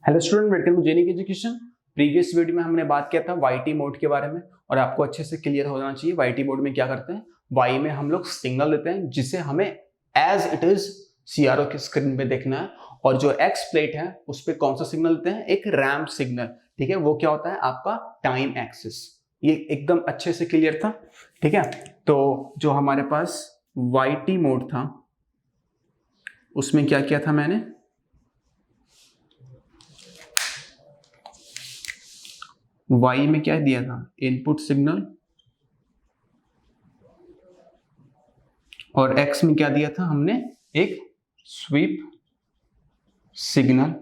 Hello student, welcome to Genic education. Previous video में हमने बात किया था वाईटी मोड के बारे में और आपको अच्छे से क्लियर हो जाना चाहिए। वाईटी मोड में क्या करते हैं, वाई में हम लोग सिग्नल देते हैं जिसे हमें एज इट इज सीआरओ की स्क्रीन पे देखना है, और जो एक्स प्लेट है उस पर कौन सा सिग्नल देते हैं, एक रैंप सिग्नल। ठीक है, वो क्या होता है आपका टाइम एक्सिस। ये एकदम अच्छे से क्लियर था। ठीक है, तो जो हमारे पास वाईटी मोड था उसमें क्या किया था मैंने, वाई में क्या दिया था, इनपुट सिग्नल, और एक्स में क्या दिया था हमने, एक स्वीप सिग्नल।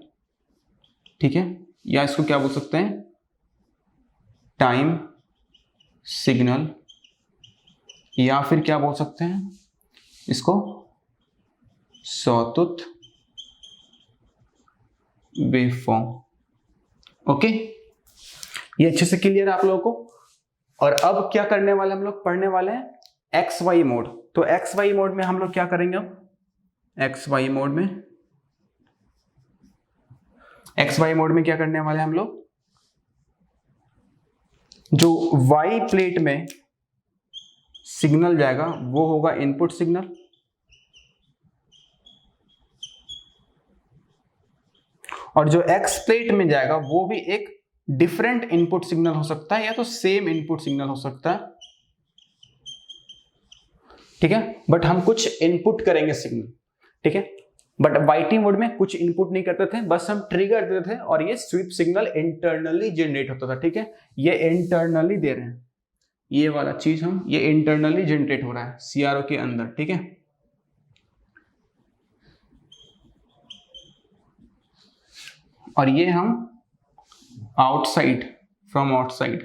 ठीक है, या इसको क्या बोल सकते हैं, टाइम सिग्नल, या फिर क्या बोल सकते हैं इसको, सॉटूथ वेवफॉर्म। ओके, ये अच्छे से क्लियर है आप लोगों को। और अब क्या करने वाले हम लोग, पढ़ने वाले हैं एक्स वाई मोड। तो एक्स वाई मोड में हम लोग क्या करेंगे, अब एक्स वाई मोड में क्या करने वाले हैं हम लोग, जो वाई प्लेट में सिग्नल जाएगा वो होगा इनपुट सिग्नल, और जो एक्स प्लेट में जाएगा वो भी एक डिफरेंट इनपुट सिग्नल हो सकता है या तो सेम इनपुट सिग्नल हो सकता है। ठीक है, बट हम कुछ इनपुट करेंगे सिग्नल। ठीक है, बट वाईटी मोड में कुछ इनपुट नहीं करते थे, बस हम ट्रिगर देते थे और ये स्वीप सिग्नल इंटरनली जनरेट होता था। ठीक है, ये इंटरनली दे रहे हैं, ये वाला चीज हम, ये इंटरनली जनरेट हो रहा है सीआरओ के अंदर। ठीक है, और ये हम आउटसाइड, फ्रॉम आउटसाइड।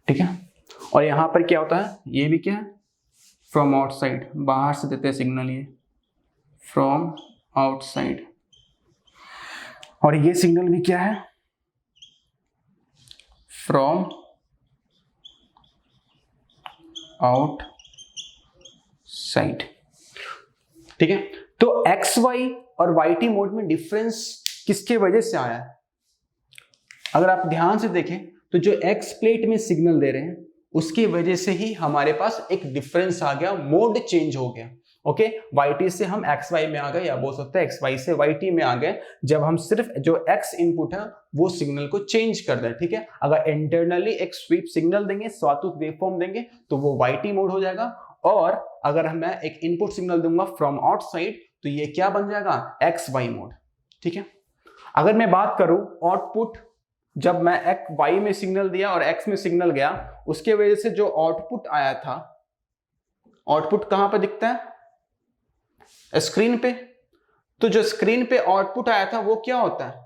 ठीक है, और यहां पर क्या होता है, ये भी क्या है, फ्रॉम आउटसाइड, बाहर से देते हैं सिग्नल, ये फ्रॉम आउटसाइड। और ये सिग्नल भी क्या है, फ्रॉम आउटसाइड। ठीक है, तो एक्स वाई और वाईटी मोड में डिफरेंस किसके वजह से आया है, अगर आप ध्यान से देखें तो जो एक्स प्लेट में सिग्नल दे रहे हैं उसकी वजह से ही हमारे पास एक डिफरेंस आ गया, मोड चेंज हो गया। ओके, वाईटी से हम एक्स वाई में आ गए, या बोल सकते हैं एक्स वाई से वाईटी में आ गए, जब हम सिर्फ जो एक्स इनपुट है वो सिग्नल को चेंज कर दें। ठीक है, अगर इंटरनली एक स्वीप सिग्नल देंगे, सॉटूथ वेवफॉर्म देंगे, तो वो वाईटी मोड हो जाएगा। और अगर मैं एक इनपुट सिग्नल दूंगा फ्रॉम आउटसाइड तो ये क्या बन जाएगा, एक्स वाई मोड। ठीक है, अगर मैं बात करूं आउटपुट, जब मैं एक वाई में सिग्नल दिया और एक्स में सिग्नल गया, उसके वजह से जो आउटपुट आया था, आउटपुट कहां पर दिखता है, स्क्रीन पे। तो जो स्क्रीन पे आउटपुट आया था वो क्या होता है,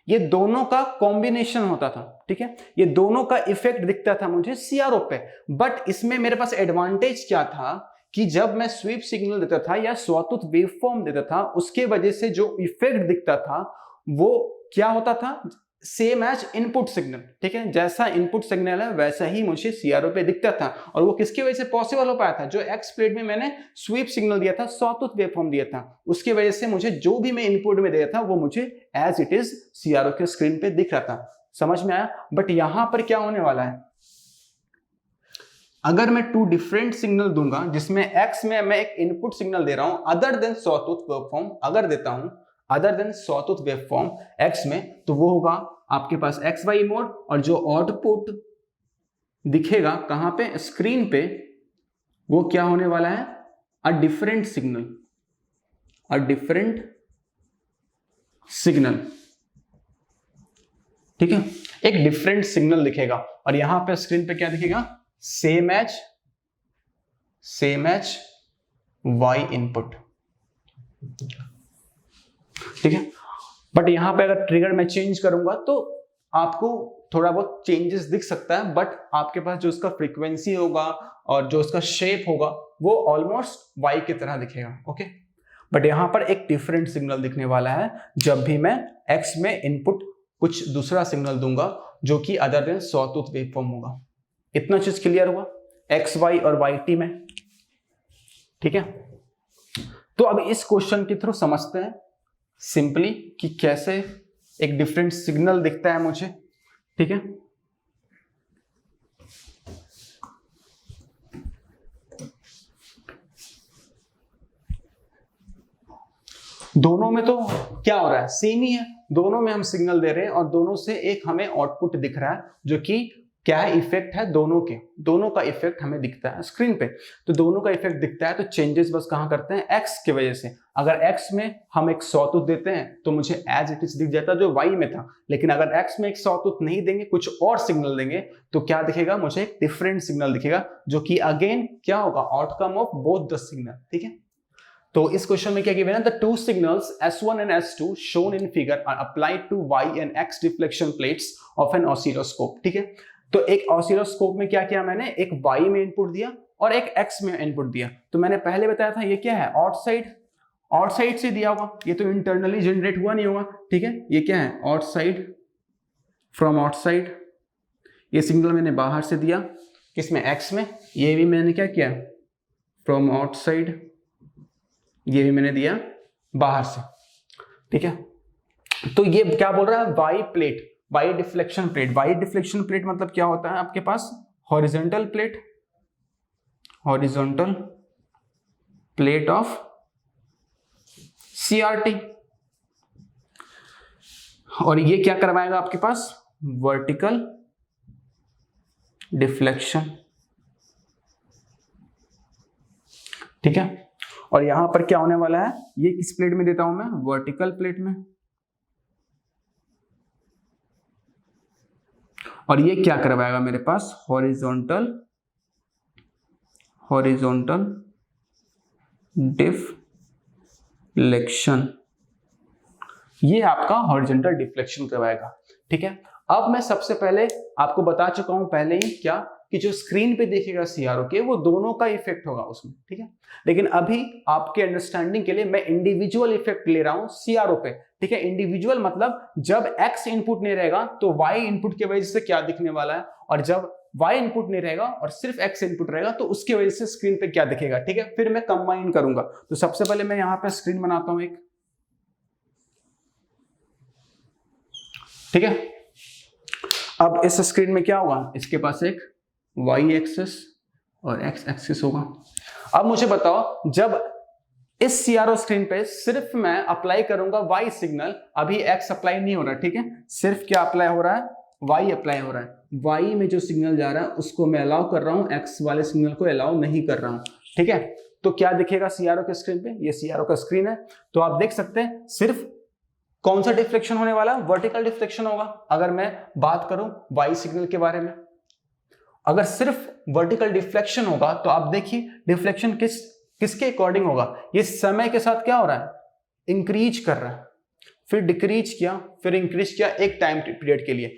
ये दोनों का कॉम्बिनेशन होता था। ठीक है, ये दोनों का इफेक्ट दिखता था मुझे सीआरओ पे। बट इसमें मेरे पास एडवांटेज क्या था कि जब मैं स्वीप सिग्नल देता था या सॉटूथ वेवफॉर्म देता था, उसके वजह से जो इफेक्ट दिखता था वो क्या होता था, सेम एज इनपुट सिग्नल। ठीक है, जैसा इनपुट सिग्नल है वैसा ही मुझे सीआरओ पे दिखता था। और वो किसकी वजह से पॉसिबल हो पाया था, जो एक्स प्लेट में मैंने स्वीप सिग्नल दिया था, सॉटूथ वेवफॉर्म दिया था, उसकी वजह से मुझे जो भी मैं इनपुट में दिया था वो मुझे एज इट इज सीआरओ के स्क्रीन पे दिख रहा था। समझ में आया। बट यहां पर क्या होने वाला है, अगर मैं टू डिफरेंट सिग्नल दूंगा, जिसमें एक्स में मैं एक इनपुट सिग्नल दे रहा हूं अदर देन सॉटूथ वेवफॉर्म, अगर देता हूं other than sawtooth waveform x में, तो वो होगा आपके पास एक्स वाई मोड, और जो आउटपुट दिखेगा कहां पे, स्क्रीन पे, वो क्या होने वाला है, अ डिफरेंट सिग्नल। ठीक है, एक डिफरेंट सिग्नल दिखेगा, और यहां पे स्क्रीन पे क्या दिखेगा, सेम एज वाई इनपुट। ठीक है, बट यहां पे अगर ट्रिगर मैं चेंज करूंगा तो आपको थोड़ा बहुत चेंजेस दिख सकता है, बट आपके पास जो उसका फ्रीक्वेंसी होगा और जो उसका शेप होगा वो ऑलमोस्ट वाई की तरह दिखेगा। ओके, बट यहां पर एक डिफरेंट सिग्नल दिखने वाला है जब भी मैं एक्स में इनपुट कुछ दूसरा सिग्नल दूंगा जो कि अदर देन सॉटूथ वेवफॉर्म होगा। इतना चीज क्लियर हुआ एक्स वाई और वाई टी में। ठीक है, तो अब इस क्वेश्चन के थ्रू समझते हैं सिंपली कि कैसे एक डिफरेंट सिग्नल दिखता है मुझे, ठीक है। दोनों में तो क्या हो रहा है, सेम ही है, दोनों में हम सिग्नल दे रहे हैं और दोनों से एक हमें आउटपुट दिख रहा है जो कि क्या है, इफेक्ट है दोनों के, दोनों का इफेक्ट हमें दिखता है स्क्रीन पे। तो दोनों का इफेक्ट दिखता है तो चेंजेस बस कहां करते हैं, एक्स की वजह से। अगर एक्स में हम एक सॉटूथ देते हैं तो मुझे एज इट इज दिख जाता जो वाई में था, लेकिन अगर एक्स में एक सॉटूथ नहीं देंगे, कुछ और सिग्नल देंगे, तो क्या दिखेगा, मुझे एक डिफरेंट सिग्नल दिखेगा जो कि अगेन क्या होगा, outcome of both the signal, ठीक है। तो इस क्वेश्चन में क्या गिवन है, the two signals S1 and S2 shown in figure are applied to Y and X deflection plates of an oscilloscope, ठीक है। तो एक ऑसिलोस्कोप में क्या किया मैंने, एक Y में इनपुट दिया और एक X में इनपुट दिया। तो मैंने पहले बताया था ये क्या है, आउटसाइड से दिया होगा, ये तो इंटरनली जनरेट हुआ नहीं होगा, ठीक है। ये क्या है, आउटसाइड, फ्रॉम आउटसाइड, ये सिग्नल मैंने बाहर से दिया, किसमें, X में। ये भी मैंने क्या किया, फ्रॉम आउटसाइड, ये भी मैंने दिया बाहर से, ठीक है। तो ये क्या बोल रहा है, Y plate, Y deflection plate. Y deflection plate मतलब क्या होता है आपके पास, horizontal plate, horizontal plate of CRT, और ये क्या करवाएगा आपके पास, वर्टिकल डिफ्लेक्शन, ठीक है। और यहां पर क्या होने वाला है, ये किस प्लेट में देता हूं मैं, वर्टिकल प्लेट में, और ये क्या करवाएगा मेरे पास, हॉरिजॉन्टल डिफ्लेक्शन, ये आपका हॉरिजॉन्टल डिफ्लेक्शन करवाएगा, ठीक है। अब मैं सबसे पहले आपको बता चुका हूं पहले ही क्या, कि जो स्क्रीन पे देखेगा CRO के, वो दोनों का इफेक्ट होगा उसमें, ठीक है। लेकिन अभी आपके अंडरस्टैंडिंग के लिए मैं इंडिविजुअल इफेक्ट ले रहा हूं CRO पे, ठीक है। इंडिविजुअल मतलब जब X इनपुट नहीं रहेगा तो Y इनपुट की वजह से क्या दिखने वाला है, और जब Y इनपुट नहीं रहेगा और सिर्फ X इनपुट रहेगा तो उसकी वजह से स्क्रीन पे क्या दिखेगा, ठीक है। फिर मैं कंबाइन करूंगा। तो सबसे पहले मैं यहां पे स्क्रीन बनाता हूं एक, ठीक है। अब इस स्क्रीन में क्या होगा, इसके पास एक Y एक्सिस और X एक्सिस होगा। अब मुझे बताओ, जब इस CRO स्क्रीन पे सिर्फ मैं अप्लाई करूंगा Y सिग्नल, अभी X अप्लाई नहीं हो रहा, ठीक है, सिर्फ क्या अप्लाई हो रहा है, Y अप्लाई हो रहा है। Y में जो सिग्नल जा रहा है उसको मैं अलाउ कर रहा हूं, X वाले सिग्नल को अलाउ नहीं कर रहा हूं, ठीक है। तो क्या दिखेगा CRO के स्क्रीन पे, ये CRO का स्क्रीन है। तो आप देख सकते हैं सिर्फ कौन सा डिफ्लेक्शन होने वाला है, वर्टिकल डिफ्लेक्शन होगा। अगर मैं बात करूं Y सिग्नल के बारे में, अगर सिर्फ वर्टिकल डिफ्लेक्शन होगा तो आप देखिए डिफ्लेक्शन किसके अकॉर्डिंग होगा, ये समय के साथ क्या हो रहा है, इंक्रीज कर रहा है, फिर डिक्रीज किया, फिर इंक्रीज किया एक टाइम पीरियड के लिए।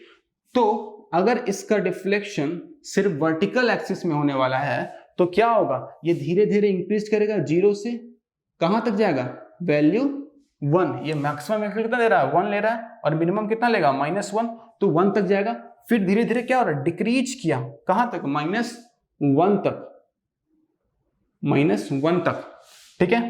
तो अगर इसका डिफ्लेक्शन सिर्फ वर्टिकल एक्सिस में होने वाला है तो क्या होगा, ये धीरे धीरे इंक्रीज करेगा, 0 से कहां तक जाएगा, वैल्यू 1। ये मैक्सिमम कितना ले रहा है, 1 ले रहा है, और मिनिमम कितना लेगा, -1, तो 1 तक जाएगा। फिर धीरे धीरे क्या हो रहा है, डिक्रीज किया, कहां तक, -1 तक, -1 तक, ठीक है।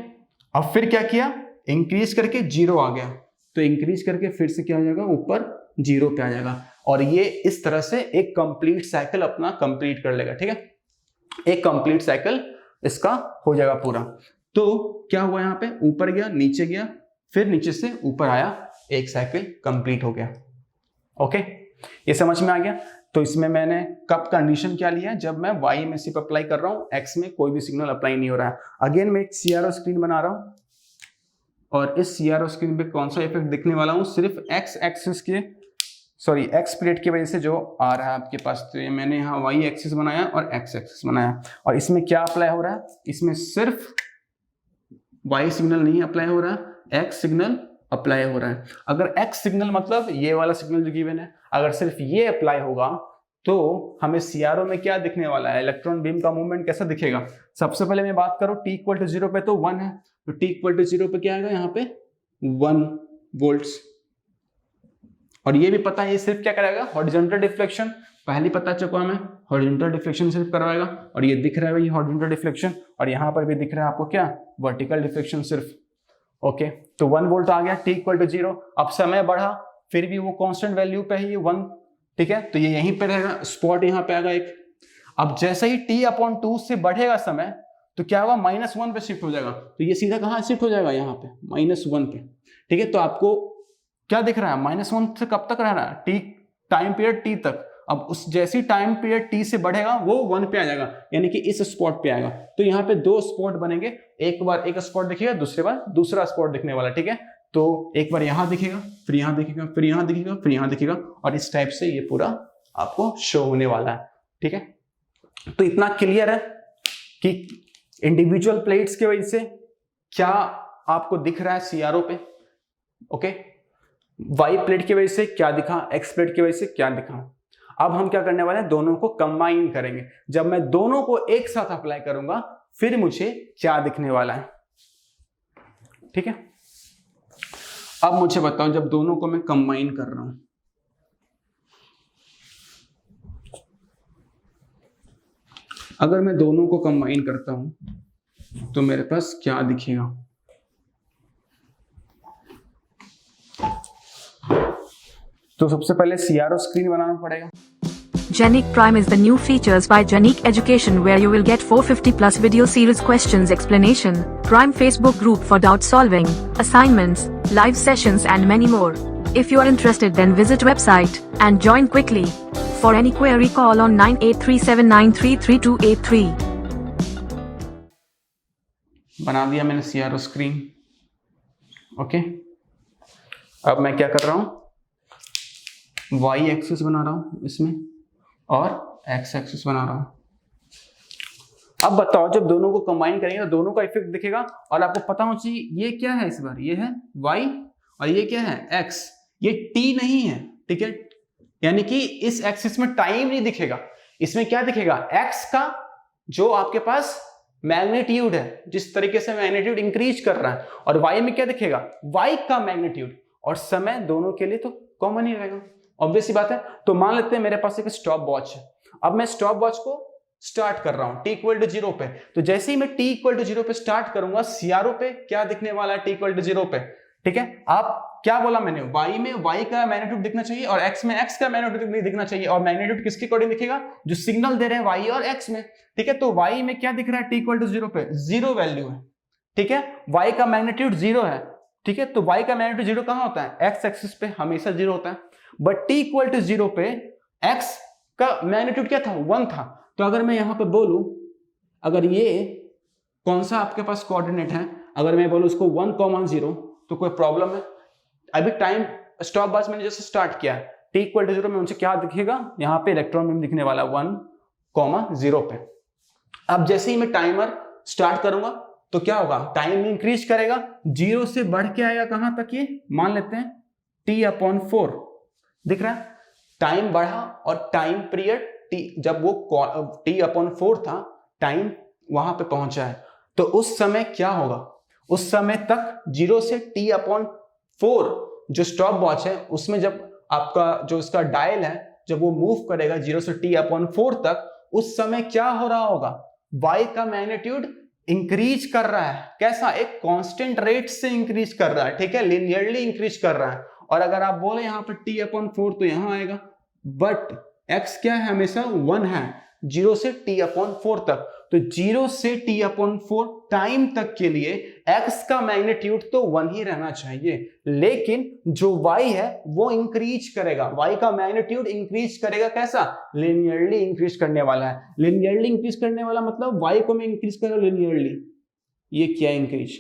अब फिर क्या किया, इंक्रीज करके 0 आ गया, तो इंक्रीज करके फिर से क्या हो जाएगा, ऊपर 0 पे आ जाएगा, और ये इस तरह से एक कंप्लीट साइकिल अपना कंप्लीट कर लेगा, ठीक है। एक कंप्लीट साइकिल इसका हो जाएगा पूरा। तो क्या हुआ, यहाँ पे ऊपर गया, नीचे गया, फिर नीचे से ऊपर आया, एक साइकिल कंप्लीट हो गया। ओके, ये समझ में आ गया। तो इसमें मैंने कब कंडीशन क्या लिया है, जब मैं Y में सिर्फ अप्लाई कर रहा हूं, X में कोई भी सिग्नल अप्लाई नहीं हो रहा है। अगेन मैं एक CRO स्क्रीन बना रहा हूं, और इस CRO स्क्रीन पे कौन सा इफेक्ट दिखने वाला हूं, सिर्फ X एक्सिस के, सॉरी X पीरियड की वजह से जो आ रहा है आपके पास। तो ये मैंने यहाँ Y एक्सिस बनाया और X एक्सिस बनाया, और इसमें क्या अप्लाई हो रहा है, इसमें सिर्फ Y सिग्नल नहीं अप्लाई हो रहा, X सिग्नल अप्लाई हो रहा है। अगर X सिग्नल मतलब ये वाला सिग्नल जो गिवन है, अगर सिर्फ ये अप्लाई होगा तो हमें CRO में क्या दिखने वाला है, इलेक्ट्रॉन बीम का मूवमेंट कैसा दिखेगा। सबसे पहले मैं बात करूं t = 0 पे, तो 1 है, तो t = 0 पे क्या आएगा, यहाँ पे 1 वोल्ट्स। और ये भी पता है ये सिर्फ क्या करेगा, हॉरिजॉन्टल डिफ्लेक्शन, पहली पता चुका हमें हॉरिजॉन्टल डिफ्लेक्शन सिर्फ करवाएगा, और ये दिख रहा है भाई हॉरिजॉन्टल डिफ्लेक्शन, और यहाँ पर भी दिख रहा है आपको क्या, वर्टिकल डिफ्लेक्शन सिर्फ। ओके, तो 1 वोल्ट आ गया, t = 0। अब समय बढ़ा, फिर भी वो कांस्टेंट वैल्यू पे है, ये 1, ठीक है, तो ये यहीं पे रहेगा, स्पॉट यहाँ पे आएगा एक। अब जैसे ही t/2 से बढ़ेगा समय, तो क्या होगा, -1 पे शिफ्ट हो जाएगा, तो ये सीधा कहाँ शिफ्ट हो जाएगा, यहाँ पे -1 पे, ठीक है। तो आपको क्या दिख रहा है, -1 से कब तक रह रहा है, t टाइम पीरियड t तक। अब उस जैसी टाइम पीरियड t से बढ़ेगा वो 1 पे आ जाएगा, यानी कि इस स्पॉट पे आएगा। तो यहाँ पे 2 स्पॉट बनेंगे, एक बार एक स्पॉट दिखेगा, दूसरे बार दूसरा स्पॉट दिखने वाला, ठीक है। तो एक बार यहाँ दिखेगा, फिर यहाँ दिखेगा, फिर यहाँ दिखेगा, फिर यहाँ दिखेगा, और इस टाइप से ये पूरा आपको शो होने वाला है, ठीक है। तो इतना क्लियर है कि इंडिविजुअल प्लेट्स की वजह से क्या आपको दिख रहा है सीआरओ पे, ओके। वाई प्लेट की वजह से क्या दिखा, एक्स प्लेट की वजह से क्या दिखा। अब हम क्या करने वाले हैं, दोनों को कंबाइन करेंगे। जब मैं दोनों को एक साथ अप्लाई करूंगा, फिर मुझे क्या दिखने वाला है, ठीक है। अब मुझे बताओ, जब दोनों को मैं कंबाइन कर रहा हूं, अगर मैं दोनों को कंबाइन करता हूं तो मेरे पास क्या दिखेगा। तो सबसे पहले सीआरओ स्क्रीन बनाना पड़ेगा। Genic Prime is the new features by Genic Education where you will get 450 plus video series questions explanation, Prime Facebook group for doubt solving, assignments, live sessions and many more. If you are interested then visit website and join quickly. For any query call on 9837933283. बना दिया मैंने CRO screen, okay. अब मैं क्या कर रहा हूं, Y axis बना रहा हूं इसमें, और एक्स एक्सिस बना रहा हूं। अब बताओ, जब दोनों को कंबाइन करेंगे तो दोनों का इफेक्ट दिखेगा, और आपको पता होना चाहिए ये क्या है, इस बार ये है y और ये क्या है x, ये t नहीं है, ठीक है। यानी कि इस एक्सिस में टाइम नहीं दिखेगा, इसमें क्या दिखेगा, x का जो आपके पास मैग्नीट्यूड है, जिस तरीके से मैग्नीट्यूड इंक्रीज कर रहा है, और y में क्या दिखेगा, y का मैग्नीट्यूड, और समय दोनों के लिए तो कॉमन ही रहेगा, ऑब्वियस सी बात है। तो मान लेते हैं मेरे पास एक स्टॉप वॉच है, अब मैं स्टॉप वॉच को स्टार्ट कर रहा हूं t = 0 पे, तो जैसे ही मैं t = 0 पे स्टार्ट करूंगा, सीआरओ पे क्या दिखने वाला है, t = 0 पे, ठीक है। आप क्या बोला मैंने, y में y का मैग्नीट्यूड दिखना चाहिए, और x में x का मैग्नीट्यूड दिखना चाहिए, और मैग्नीट्यूड किसके अकॉर्डिंग दिखेगा, जो सिग्नल दे रहे हैं y और x में, ठीक है। तो y में क्या दिख रहा है, t = 0 पे 0 वैल्यू है, ठीक है। y का मैग्नीट्यूड 0 है, ठीक है। तो y का मैग्नीट्यूड 0 कहां होता है, x एक्सिस पे हमेशा 0 होता है, बट t = 0 पे x का मैग्नीट्यूड क्या था, 1 था। तो अगर मैं यहां पे बोलूं, अगर ये कौन सा आपके पास कोऑर्डिनेट है, अगर मैं बोलूं उसको 1,0, तो कोई प्रॉब्लम है। अभी टाइम स्टॉप वॉच मैंने जैसे स्टार्ट किया, t = 0 में मुझे क्या दिखेगा, यहाँ पे इलेक्ट्रॉन बीम दिखने वाला 1,0 पे। अब जैसे ही मैं टाइमर स्टार्ट करूंगा तो क्या होगा, टाइम इंक्रीज करेगा, 0 से बढ़ के आएगा कहां तक, ये मान लेते हैं t/4 दिख रहा है। टाइम बढ़ा और टाइम पीरियड t, जब वो t/4 था, टाइम वहां पे पहुंचा है, तो उस समय क्या होगा, उस समय तक 0 से t/4 जो स्टॉप वॉच है उसमें जब आपका जो इसका डायल है, जब वो मूव करेगा 0 से t/4 तक, उस समय क्या हो रहा होगा, y का मैग्नीट्यूड इंक्रीज कर रहा है। कैसा, एक कांस्टेंट रेट से इंक्रीज कर रहा है, ठीक है, लिनियरली इंक्रीज कर रहा है। और अगर आप बोले यहाँ पे t/4 तो यहां आएगा, बट x क्या है, हमेशा 1 है 0 से t/4 तक। तो 0 से t/4 टाइम तक के लिए x का मैग्नीट्यूड तो 1 ही रहना चाहिए, लेकिन जो y है वो इंक्रीज करेगा, y का मैग्नीट्यूड इंक्रीज करेगा। कैसा, लिनियरली इंक्रीज करने वाला है। लिनियरली इंक्रीज करने वाला मतलब y को मैं इंक्रीज कर रहा हूं लिनियरली, ये क्या इंक्रीज।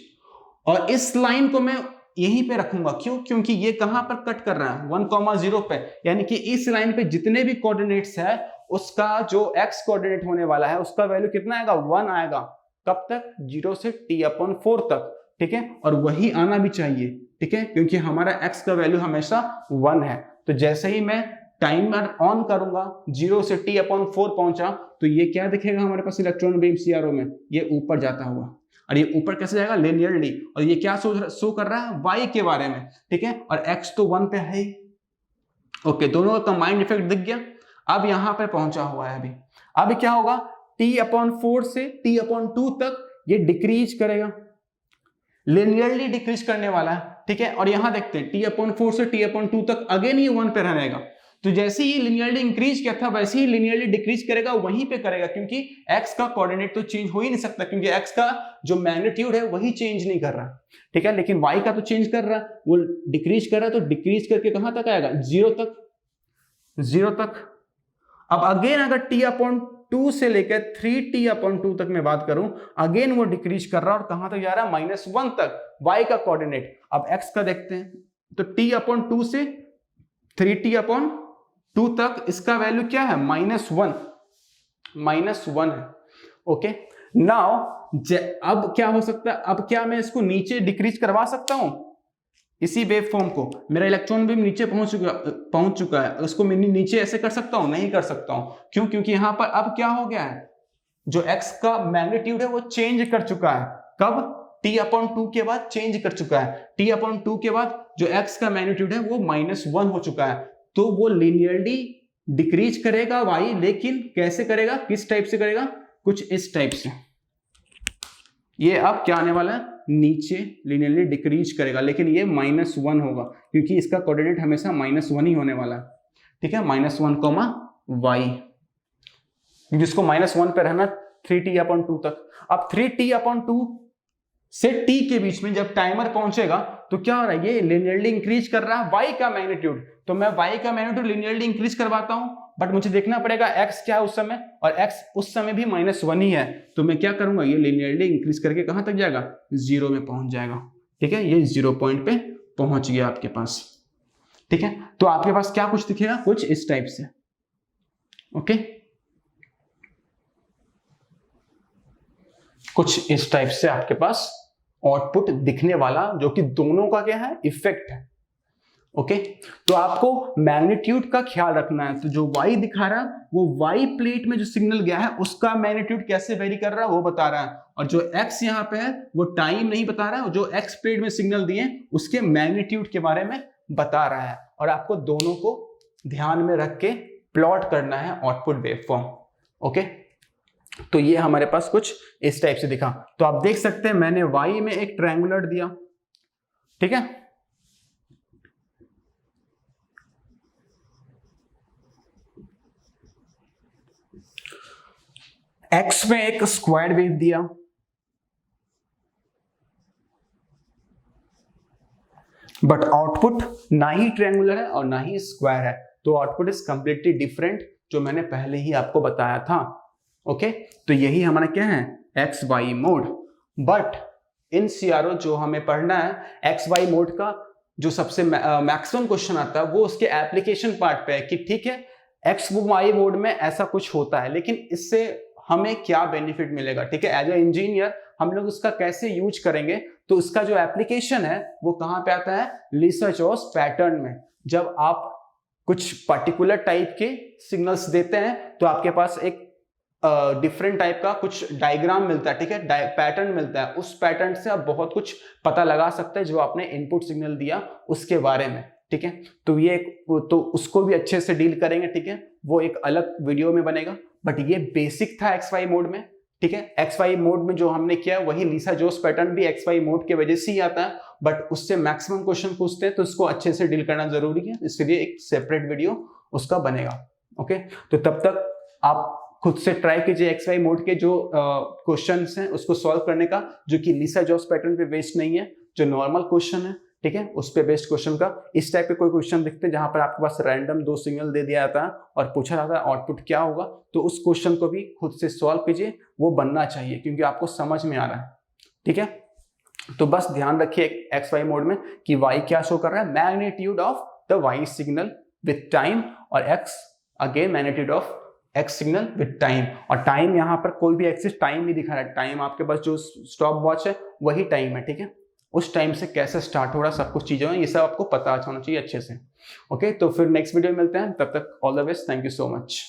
और इस लाइन को मैं यहीं पे रखूंगा, क्यों, क्योंकि ये कहां पर कट कर रहा है, 1,0 पे, यानी कि इस लाइन पे जितने भी कोऑर्डिनेट्स है उसका जो x कोऑर्डिनेट होने वाला है उसका वैल्यू कितना आएगा, 1 आएगा। कब तक, 0 से t/4 तक, ठीक है। और वही आना भी चाहिए, ठीक है, क्योंकि हमारा x का वैल्यू हमेशा 1 है। तो जैसे ही मैं टाइमर ऑन करूंगा, 0 से t/4 पहुंचा, तो ये क्या दिखेगा हमारे पास, इलेक्ट्रॉन बीम सीआरओ में, ये ऊपर जाता हुआ, और ये ऊपर कैसे जाएगा, लिनियरली। और ये क्या शो कर रहा है, y के बारे में, ठीक है, और x तो 1 पे है ही। ओके, दोनों का कंबाइंड इफेक्ट दिख गया। अब यहां पे पहुंचा हुआ है अभी क्या होगा, t/4 से t/2 तक ये डिक्रीज करेगा, लिनियरली डिक्रीज करने वाला है, ठीक है। और यहां देखते हैं t/4 से t/2 तक अगेन ये 1 पे रहेगा। तो जैसे ही लिनियरली इंक्रीज किया था वैसे ही लिनियरली डिक्रीज करेगा, वहीं पे करेगा, क्योंकि x का कोऑर्डिनेट तो चेंज हो ही नहीं सकता, क्योंकि x का जो मैग्नीट्यूड है वही चेंज नहीं कर रहा, ठीक है। लेकिन y का तो चेंज कर रहा है, वो डिक्रीज कर रहा है, तो डिक्रीज करके कहां तक आएगा, 0 तक। अब अगेन अगर t/2 से लेकर 3t/2 तक मैं बात करूं, अगेन वो डिक्रीज कर रहा है और कहां तक जा रहा है, -1 तक, y का कोऑर्डिनेट। अब x का देखते हैं, तो t/2 से 3t/2 तक इसका वैल्यू क्या है, -1 है, ओके। नाउ अब क्या हो सकता है, अब क्या मैं इसको नीचे डिक्रीज करवा सकता हूं, इसी वेव फॉर्म को, मेरा इलेक्ट्रॉन बीम नीचे पहुंच चुका है, उसको मैं नीचे ऐसे कर सकता हूं, नहीं कर सकता हूं, क्यों, क्योंकि यहां पर अब क्या हो गया है, जो x का मैग्नीट्यूड है वो चेंज कर चुका है, कब, t/2 के बाद चेंज कर चुका है, t/2 के बाद जो x का मैग्नीट्यूड है वो -1 हो चुका है, तो वो लिनियरली डिक्रीज करेगा y, लेकिन कैसे करेगा, किस टाइप से करेगा, कुछ इस टाइप से। ये अब क्या आने वाला है, नीचे लिनियरली डिक्रीज करेगा, लेकिन ये -1 होगा, क्योंकि इसका कोऑर्डिनेट हमेशा -1 ही होने वाला है, ठीक है, -1, y, जिसको -1 पे रहना 3t/2 तक। अब 3t/2 से t के बीच में जब टाइमर पहुंचेगा तो क्या हो रहा है, ये लिनियरली इंक्रीज कर रहा है y का मैग्नीट्यूड, तो मैं y का मैग्नीट्यूड लिनियरली इंक्रीज करवाता हूं, बट मुझे देखना पड़ेगा x क्या है उस समय, और x उस समय भी -1 ही है, तो मैं क्या करूंगा, ये लिनियरली इंक्रीज करके कहां तक जाएगा, 0 में पहुंच जाएगा, ठीक है। ये 0 पॉइंट पे पहुंच गया आपके पास, ठीक है। तो आपके पास क्या कुछ दिखेगा, कुछ इस टाइप से, ओके, कुछ इस टाइप से आपके पास आउटपुट दिखने वाला, जो कि दोनों का क्या है, इफेक्ट है, ओके। तो आपको मैग्नीट्यूड का ख्याल रखना है, तो जो y दिखा रहा है वो y प्लेट में जो सिग्नल गया है उसका मैग्नीट्यूड कैसे वेरी कर रहा है वो बता रहा है, और जो x यहाँ पे है वो टाइम नहीं बता रहा है, जो x प्लेट में सिग्नल दिए उसके मैग्नीट्यूड के बारे में बता रहा है, और आपको दोनों को ध्यान में रख के प्लॉट करना है आउटपुट वेवफॉर्म, ओके। तो ये हमारे पास कुछ इस टाइप से दिखा। तो आप देख सकते हैं मैंने y में एक ट्रायंगुलर दिया, ठीक है, x में एक स्क्वायर वेव दिया, बट आउटपुट ना ही ट्रायंगुलर है और ना ही स्क्वायर है, तो आउटपुट इज कंप्लीटली डिफरेंट, जो मैंने पहले ही आपको बताया था, ओके। तो यही हमारा क्या है, x y mode. But in CRO जो हमें पढ़ना है, एक्स वाई मोड का जो सबसे मैक्सिमम क्वेश्चन आता है वो उसके एप्लीकेशन पार्ट पे है, कि ठीक है एक्स वाई मोड में ऐसा कुछ होता है, लेकिन इससे हमें क्या बेनिफिट मिलेगा, ठीक है, एज ए इंजीनियर हम लोग उसका कैसे यूज करेंगे। तो उसका जो एप्लीकेशन है वो कहाँ पे आता है, लीसा-जोस पैटर्न में। जब आप कुछ पर्टिकुलर टाइप के सिग्नल्स देते हैं तो आपके पास एक डिफरेंट टाइप का कुछ डायग्राम मिलता है, ठीक है, पैटर्न मिलता है, उस पैटर्न से आप बहुत कुछ पता लगा सकते हैं जो आपने इनपुट सिग्नल दिया उसके बारे में, ठीक है। तो ये तो उसको भी अच्छे से डील करेंगे, ठीक है, वो एक अलग वीडियो में बनेगा। बट ये बेसिक था एक्स वाई मोड में, ठीक है। एक्स वाई मोड में जो हमने किया वही लीसा-जोस पैटर्न भी एक्स वाई मोड के वजह से ही आता है, बट उससे मैक्सिमम क्वेश्चन पूछते हैं तो उसको अच्छे से डील करना जरूरी है, इसलिए एक सेपरेट वीडियो उसका बनेगा, ओके। तो तब तक आप खुद से ट्राई कीजिए एक्स वाई मोड के जो क्वेश्चंस हैं उसको सॉल्व करने का, जो कि लीसा-जोस पैटर्न पे बेस्ड नहीं है, जो नॉर्मल क्वेश्चन है, ठीक है, उस पे बेस्ड क्वेश्चन का। इस टाइप के कोई क्वेश्चन दिखते हैं जहां पर आपके पास रैंडम 2 सिग्नल दे दिया जाता है और पूछा जाता है आउटपुट क्या होगा, तो उस क्वेश्चन को भी खुद से सॉल्व कीजिए, वो बनना चाहिए क्योंकि आपको समझ में आ रहा है, ठीक है। तो बस ध्यान रखिए एक्स वाई मोड में कि वाई क्या शो कर रहा है, magnitude of the Y signal with time, और X again magnitude of X signal with time. और टाइम यहाँ पर कोई भी एक्सिस टाइम नहीं दिखा रहा है, टाइम आपके पास जो स्टॉप वॉच है वही टाइम है, ठीक है। उस टाइम से कैसे स्टार्ट हो रहा है, सब कुछ चीजें हैं, ये सब आपको पता होना चाहिए अच्छे से, ओके। तो फिर नेक्स्ट वीडियो में मिलते हैं, तब तक all the best, thank you so much.